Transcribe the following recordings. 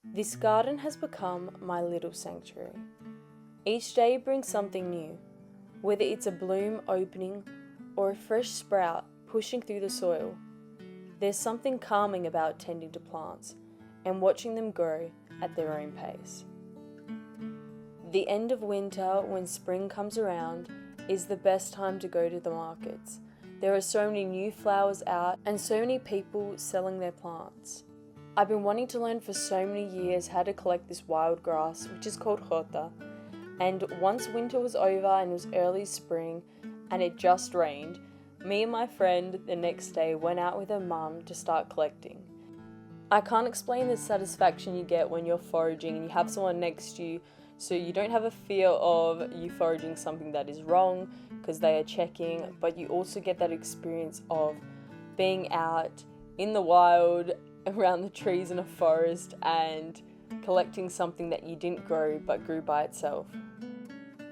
This garden has become my little sanctuary. Each day brings something new, whether it's a bloom opening or a fresh sprout pushing through the soil. There's something calming about tending to plants and watching them grow at their own pace. The end of winter, when spring comes around, is the best time to go to the markets. There are so many new flowers out and so many people selling their plants. I've been wanting to learn for so many years how to collect this wild grass, which is called jota. And once winter was over and it was early spring and it just rained, me and my friend the next day went out with her mum to start collecting. I can't explain the satisfaction you get when you're foraging and you have someone next to you, so you don't have a fear of you foraging something that is wrong because they are checking, but you also get that experience of being out in the wild around the trees in a forest and collecting something that you didn't grow but grew by itself.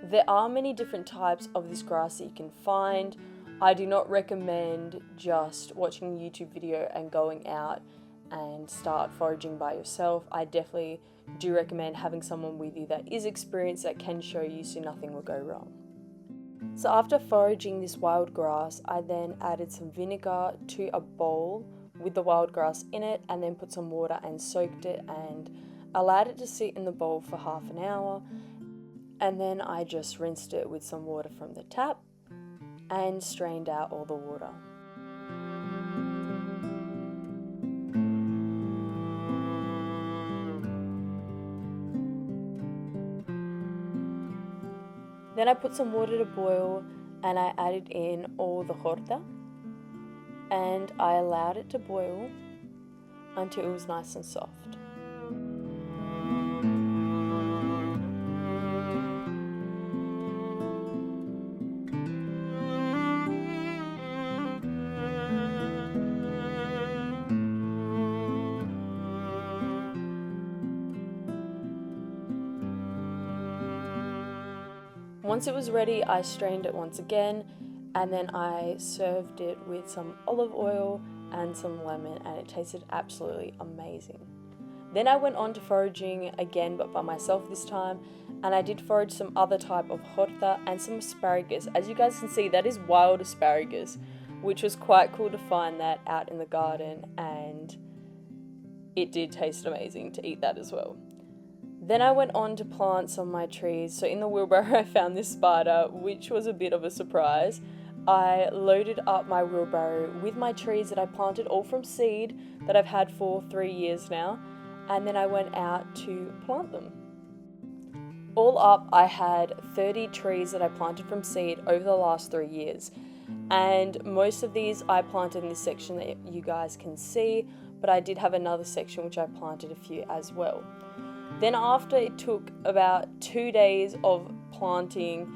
There are many different types of this grass that you can find. I do not recommend just watching a YouTube video and going out and start foraging by yourself. I definitely do recommend having someone with you that is experienced, that can show you, so nothing will go wrong. So after foraging this wild grass, I then added some vinegar to a bowl with the wild grass in it, and then put some water and soaked it and allowed it to sit in the bowl for half an hour. And then I just rinsed it with some water from the tap and strained out all the water. Then I put some water to boil and I added in all the jota and I allowed it to boil until it was nice and soft. Once it was ready, I strained it once again, and then I served it with some olive oil and some lemon, and it tasted absolutely amazing. Then I went on to foraging again, but by myself this time, and I did forage some other type of jota and some asparagus. As you guys can see, that is wild asparagus, which was quite cool to find that out in the garden, and it did taste amazing to eat that as well. Then I went on to plant some of my trees. So in the wheelbarrow I found this spider, which was a bit of a surprise. I loaded up my wheelbarrow with my trees that I planted all from seed that I've had for 3 years now, and then I went out to plant them. All up, I had 30 trees that I planted from seed over the last 3 years, and most of these I planted in this section that you guys can see, but I did have another section which I planted a few as well. Then after it took about 2 days of planting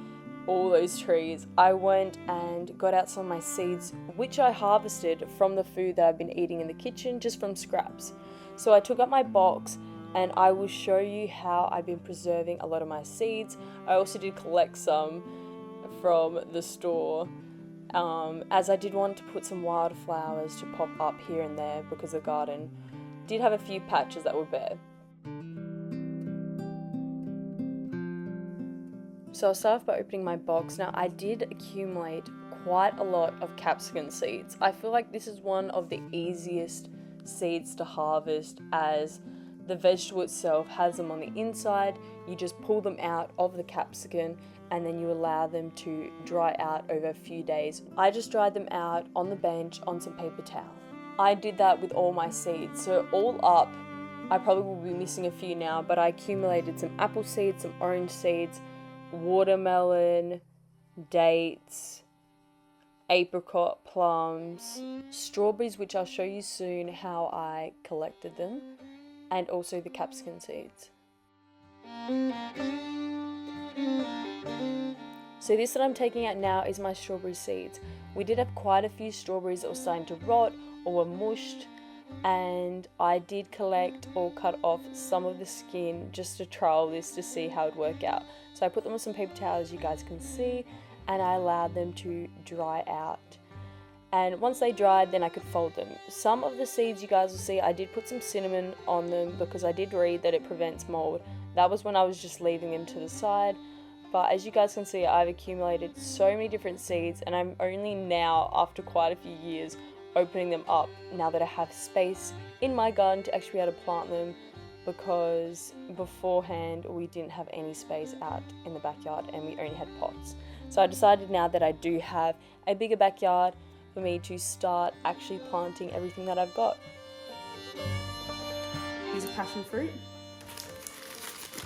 all those trees, I went and got out some of my seeds, which I harvested from the food that I've been eating in the kitchen, just from scraps. So I took up my box and I will show you how I've been preserving a lot of my seeds. I also did collect some from the store, as I did want to put some wildflowers to pop up here and there because the garden did have a few patches that were bare. So I'll start off by opening my box. Now I did accumulate quite a lot of capsicum seeds. I feel like this is one of the easiest seeds to harvest, as the vegetable itself has them on the inside. You just pull them out of the capsicum and then you allow them to dry out over a few days. I just dried them out on the bench on some paper towel. I did that with all my seeds. So all up, I probably will be missing a few now, but I accumulated some apple seeds, some orange seeds, watermelon, dates, apricot, plums, strawberries, which I'll show you soon how I collected them, and also the capsicum seeds. So this that I'm taking out now is my strawberry seeds. We did have quite a few strawberries that were starting to rot or were mushed, and I did collect or cut off some of the skin just to trial this to see how it would work out. So I put them on some paper towels, you guys can see, and I allowed them to dry out. and once they dried, then I could fold them. Some of the seeds you guys will see, I did put some cinnamon on them because I did read that it prevents mold. That was when I was just leaving them to the side. But as you guys can see, I've accumulated so many different seeds, and I'm only now, after quite a few years, opening them up now that I have space in my garden to actually be able to plant them, because beforehand we didn't have any space out in the backyard and we only had pots. So I decided now that I do have a bigger backyard for me to start actually planting everything that I've got. Here's a passion fruit.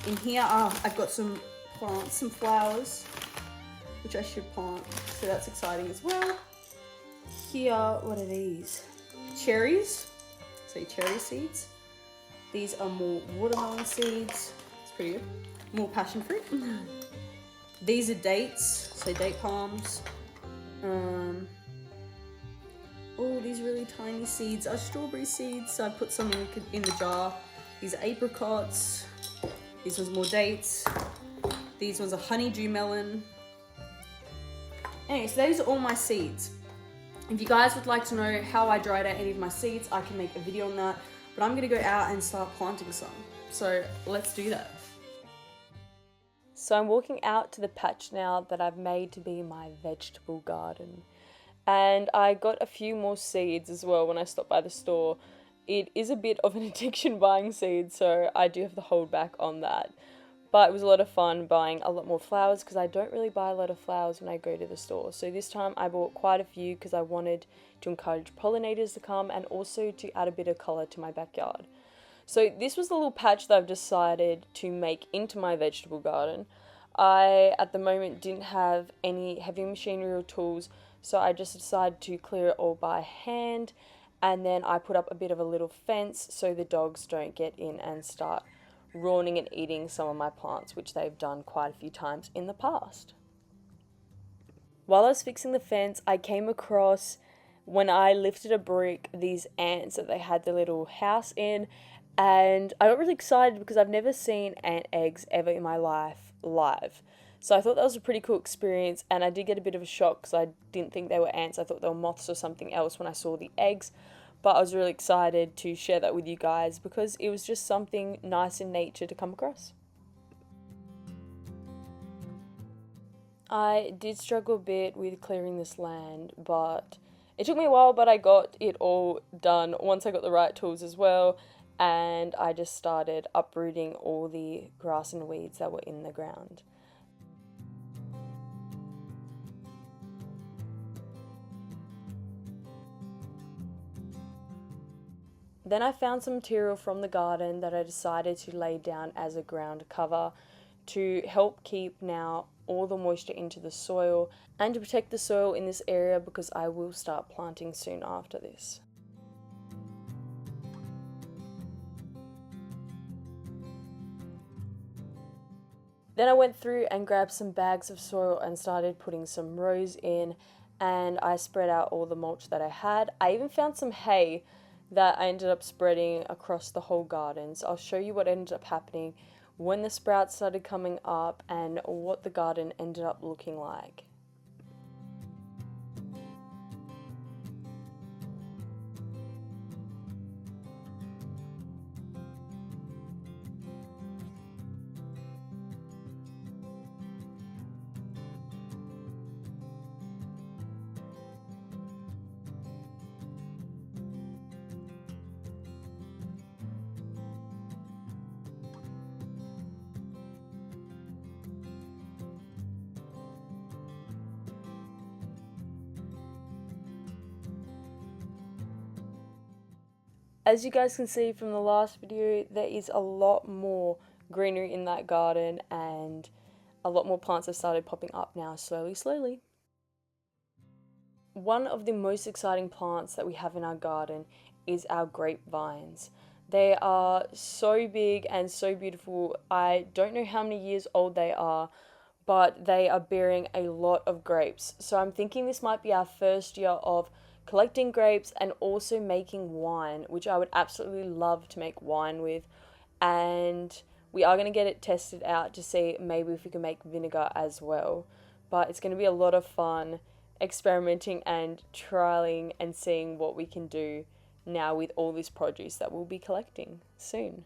In here, I've got some plants, some flowers, which I should plant, so that's exciting as well. Here, what are these? Cherries, so cherry seeds. These are more watermelon seeds, it's pretty good. More passion fruit. These are dates, so date palms. Oh, these really tiny seeds are strawberry seeds, so I put some in the jar. These are apricots. These ones more dates. These ones are honeydew melon. Anyway, so those are all my seeds. If you guys would like to know how I dried out any of my seeds, I can make a video on that. But I'm gonna go out and start planting some. So let's do that. So I'm walking out to the patch now that I've made to be my vegetable garden. And I got a few more seeds as well when I stopped by the store. It is a bit of an addiction buying seeds, so I do have to hold back on that. But it was a lot of fun buying a lot more flowers because I don't really buy a lot of flowers when I go to the store. So this time I bought quite a few because I wanted to encourage pollinators to come and also to add a bit of colour to my backyard. So this was the little patch that I've decided to make into my vegetable garden. I, at the moment, didn't have any heavy machinery or tools, so I just decided to clear it all by hand, and then I put up a bit of a little fence so the dogs don't get in and start ruining and eating some of my plants, which they've done quite a few times in the past. While I was fixing the fence, I came across, when I lifted a brick, these ants that they had their little house in, and I got really excited because I've never seen ant eggs ever in my life live. So I thought that was a pretty cool experience, and I did get a bit of a shock because I didn't think they were ants. I thought they were moths or something else when I saw the eggs. But I was really excited to share that with you guys because it was just something nice in nature to come across. I did struggle a bit with clearing this land, but it took me a while, but I got it all done once I got the right tools as well, and I just started uprooting all the grass and weeds that were in the ground. Then I found some material from the garden that I decided to lay down as a ground cover to help keep now all the moisture into the soil and to protect the soil in this area because I will start planting soon after this. Then I went through and grabbed some bags of soil and started putting some rows in, and I spread out all the mulch that I had. I even found some hay that I ended up spreading across the whole garden. So I'll show you what ended up happening when the sprouts started coming up and what the garden ended up looking like. As you guys can see from the last video, there is a lot more greenery in that garden and a lot more plants have started popping up now slowly. One of the most exciting plants that we have in our garden is our grapevines. They are so big and so beautiful. I don't know how many years old they are, but they are bearing a lot of grapes. So I'm thinking this might be our first year of collecting grapes and also making wine, which I would absolutely love to make wine with. And we are going to get it tested out to see maybe if we can make vinegar as well. But it's going to be a lot of fun experimenting and trialing and seeing what we can do now with all this produce that we'll be collecting soon.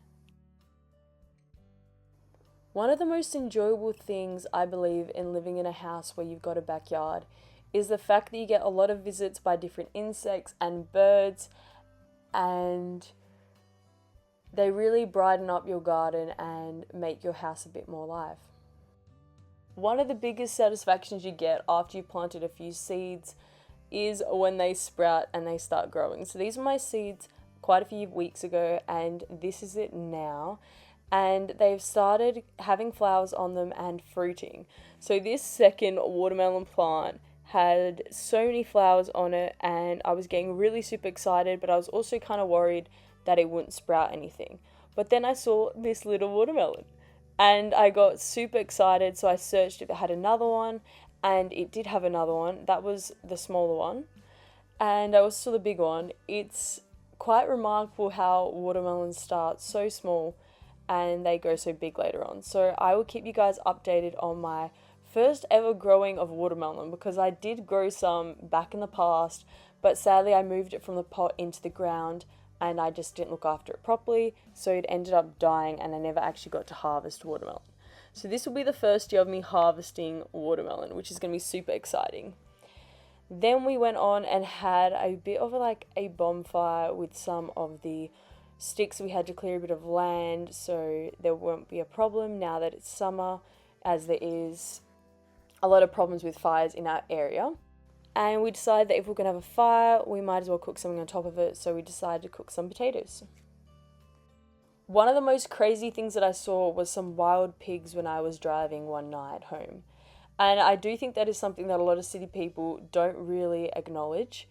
One of the most enjoyable things I believe in living in a house where you've got a backyard is the fact that you get a lot of visits by different insects and birds, and they really brighten up your garden and make your house a bit more alive. One of the biggest satisfactions you get after you've planted a few seeds is when they sprout and they start growing. So these are my seeds quite a few weeks ago, and this is it now. And they've started having flowers on them and fruiting. So this second watermelon plant had so many flowers on it, and I was getting really super excited, but I was also kind of worried that it wouldn't sprout anything. But then I saw this little watermelon and I got super excited, so I searched if it had another one, and it did have another one. That was the smaller one, and I also saw the big one. It's quite remarkable how watermelons start so small and they go so big later on. So I will keep you guys updated on my first ever growing of watermelon, because I did grow some back in the past, but sadly I moved it from the pot into the ground and I just didn't look after it properly, so it ended up dying and I never actually got to harvest watermelon. So this will be the first year of me harvesting watermelon, which is going to be super exciting. Then we went on and had a bit of a bonfire with some of the sticks. We had to clear a bit of land so there won't be a problem now that it's summer, as there is a lot of problems with fires in our area. And we decided that if we're going to have a fire, we might as well cook something on top of it, so we decided to cook some potatoes. One of the most crazy things that I saw was some wild pigs when I was driving one night home. And I do think that is something that a lot of city people don't really acknowledge,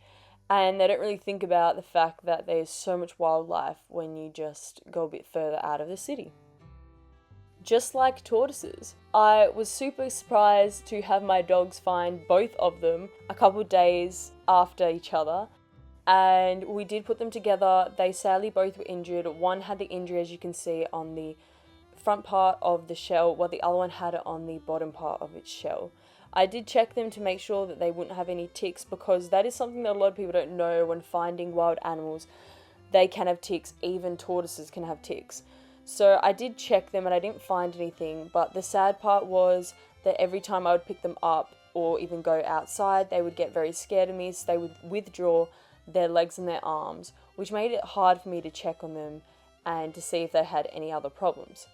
and they don't really think about the fact that there's so much wildlife when you just go a bit further out of the city. Just like tortoises, I was super surprised to have my dogs find both of them a couple of days after each other, and we did put them together. They sadly both were injured. One had the injury, as you can see, on the front part of the shell, while the other one had it on the bottom part of its shell. I did check them to make sure that they wouldn't have any ticks, because that is something that a lot of people don't know when finding wild animals. They can have ticks, even tortoises can have ticks. So I did check them and I didn't find anything, but the sad part was that every time I would pick them up or even go outside, they would get very scared of me, so they would withdraw their legs and their arms, which made it hard for me to check on them and to see if they had any other problems.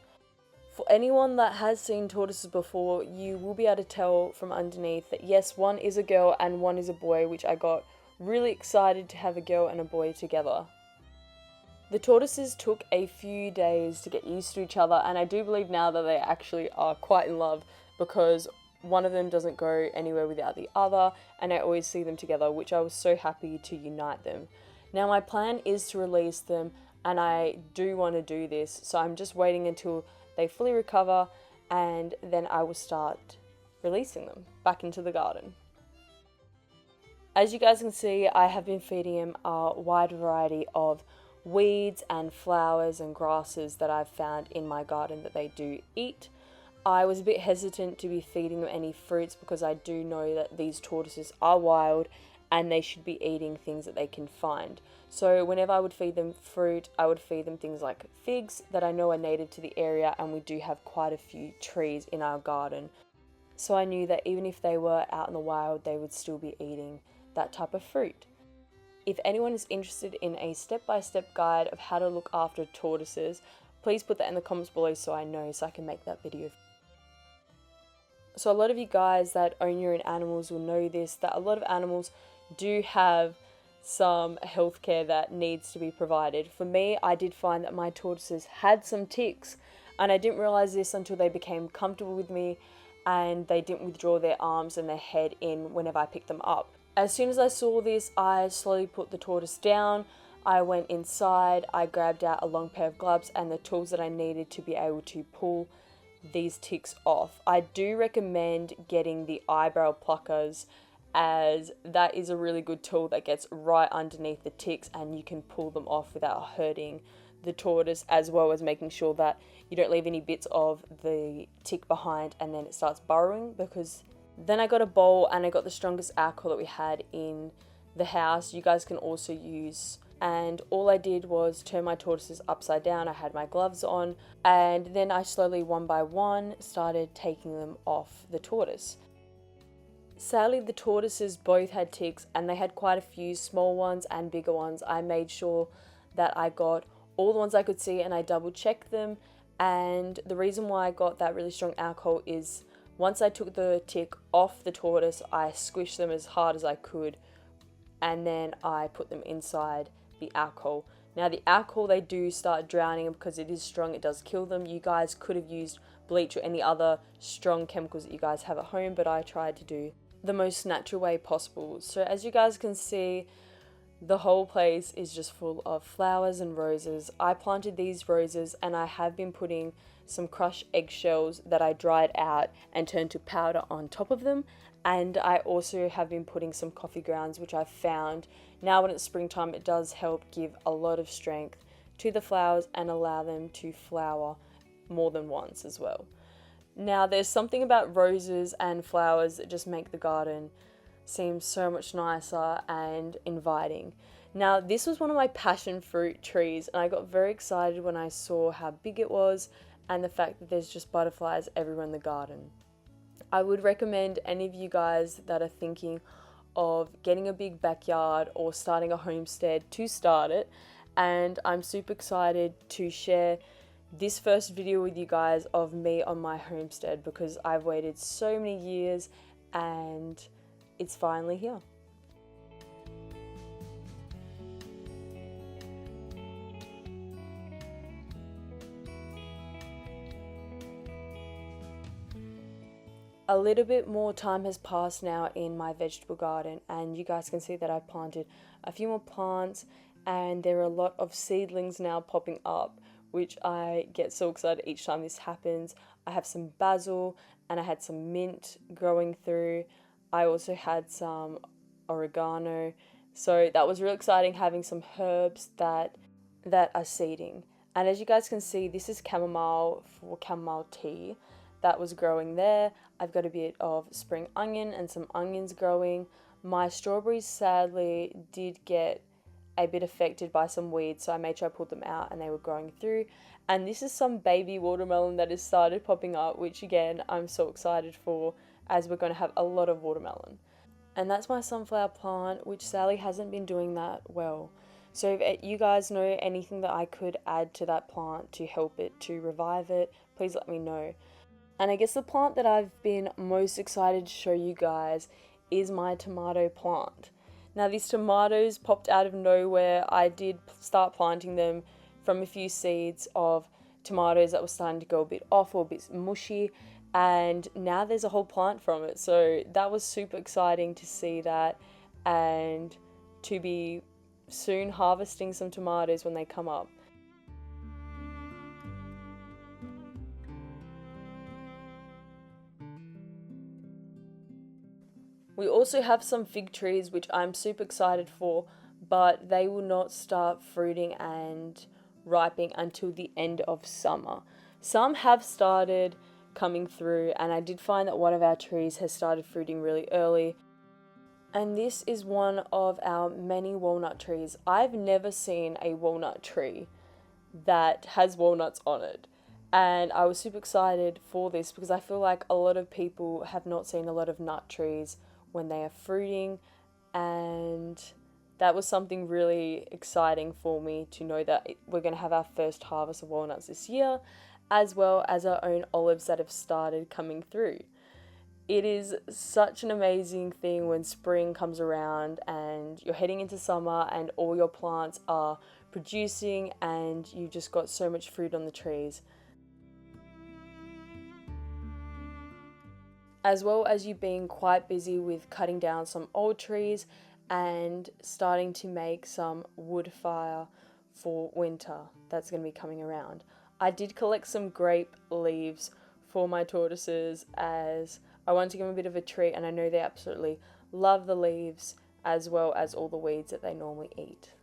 For anyone that has seen tortoises before, you will be able to tell from underneath that yes, one is a girl and one is a boy, which I got really excited to have a girl and a boy together. The tortoises took a few days to get used to each other, and I do believe now that they actually are quite in love, because one of them doesn't go anywhere without the other, and I always see them together, which I was so happy to unite them. Now my plan is to release them, and I do want to do this, so I'm just waiting until they fully recover, and then I will start releasing them back into the garden. As you guys can see, I have been feeding him a wide variety of weeds and flowers and grasses that I've found in my garden that they do eat. I was a bit hesitant to be feeding them any fruits, because I do know that these tortoises are wild and they should be eating things that they can find. So whenever I would feed them fruit, I would feed them things like figs that I know are native to the area, and we do have quite a few trees in our garden. So I knew that even if they were out in the wild, they would still be eating that type of fruit. If anyone is interested in a step-by-step guide of how to look after tortoises, please put that in the comments below so I know, so I can make that video. So a lot of you guys that own your own animals will know this, that a lot of animals do have some healthcare that needs to be provided. For me, I did find that my tortoises had some ticks, and I didn't realize this until they became comfortable with me and they didn't withdraw their arms and their head in whenever I picked them up. As soon as I saw this, I slowly put the tortoise down. I went inside, I grabbed out a long pair of gloves and the tools that I needed to be able to pull these ticks off. I do recommend getting the eyebrow pluckers, as that is a really good tool that gets right underneath the ticks and you can pull them off without hurting the tortoise, as well as making sure that you don't leave any bits of the tick behind and then it starts burrowing, because Then I got a bowl and I got the strongest alcohol that we had in the house. You guys can also use, and all I did was turn my tortoises upside down. I had my gloves on, and then I slowly, one by one, started taking them off the tortoise. Sadly, the tortoises both had ticks, and they had quite a few small ones and bigger ones. I made sure that I got all the ones I could see and I double checked them. And the reason why I got that really strong alcohol is once I took the tick off the tortoise, I squished them as hard as I could, and then I put them inside the alcohol. Now the alcohol, they do start drowning them because it is strong, it does kill them. You guys could have used bleach or any other strong chemicals that you guys have at home, but I tried to do the most natural way possible. So as you guys can see, the whole place is just full of flowers and roses. I planted these roses and I have been putting some crushed eggshells that I dried out and turned to powder on top of them. And I also have been putting some coffee grounds, which I've found now when it's springtime, it does help give a lot of strength to the flowers and allow them to flower more than once as well. Now there's something about roses and flowers that just make the garden seem so much nicer and inviting. Now this was one of my passion fruit trees and I got very excited when I saw how big it was and the fact that there's just butterflies everywhere in the garden. I would recommend any of you guys that are thinking of getting a big backyard or starting a homestead to start it, and I'm super excited to share this first video with you guys of me on my homestead because I've waited so many years and it's finally here. A little bit more time has passed now in my vegetable garden, and you guys can see that I've planted a few more plants and there are a lot of seedlings now popping up, which I get so excited each time this happens. I have some basil and I had some mint growing through. I also had some oregano. So that was real exciting having some herbs that are seeding. And as you guys can see, this is chamomile for chamomile tea that was growing there. I've got a bit of spring onion and some onions growing. My strawberries sadly did get a bit affected by some weeds, so I made sure I pulled them out and they were growing through. And this is some baby watermelon that has started popping up, which again I'm so excited for as we're going to have a lot of watermelon. And that's my sunflower plant, which sadly hasn't been doing that well. So if you guys know anything that I could add to that plant to help it, to revive it, please let me know. And I guess the plant that I've been most excited to show you guys is my tomato plant. Now these tomatoes popped out of nowhere. I did start planting them from a few seeds of tomatoes that were starting to go a bit off or a bit mushy, and now there's a whole plant from it. So that was super exciting to see that and to be soon harvesting some tomatoes when they come up. We also have some fig trees, which I'm super excited for, but they will not start fruiting and ripening until the end of summer. Some have started coming through, and I did find that one of our trees has started fruiting really early. And this is one of our many walnut trees. I've never seen a walnut tree that has walnuts on it. And I was super excited for this because I feel like a lot of people have not seen a lot of nut trees when they are fruiting, and that was something really exciting for me to know that we're going to have our first harvest of walnuts this year, as well as our own olives that have started coming through. It is such an amazing thing when spring comes around and you're heading into summer and all your plants are producing and you've just got so much fruit on the trees. As well as you being quite busy with cutting down some old trees and starting to make some wood fire for winter that's going to be coming around. I did collect some grape leaves for my tortoises as I wanted to give them a bit of a treat, and I know they absolutely love the leaves as well as all the weeds that they normally eat.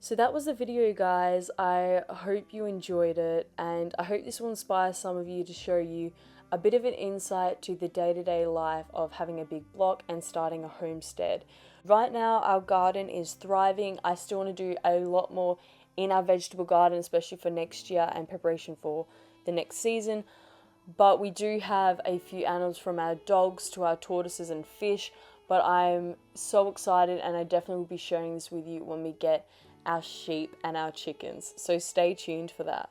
So that was the video, guys. I hope you enjoyed it, and I hope this will inspire some of you to show you a bit of an insight to the day-to-day life of having a big block and starting a homestead. Right now our garden is thriving. I still want to do a lot more in our vegetable garden, especially for next year and preparation for the next season. But we do have a few animals, from our dogs to our tortoises and fish. But I'm so excited, and I definitely will be sharing this with you when we get our sheep and our chickens. So stay tuned for that.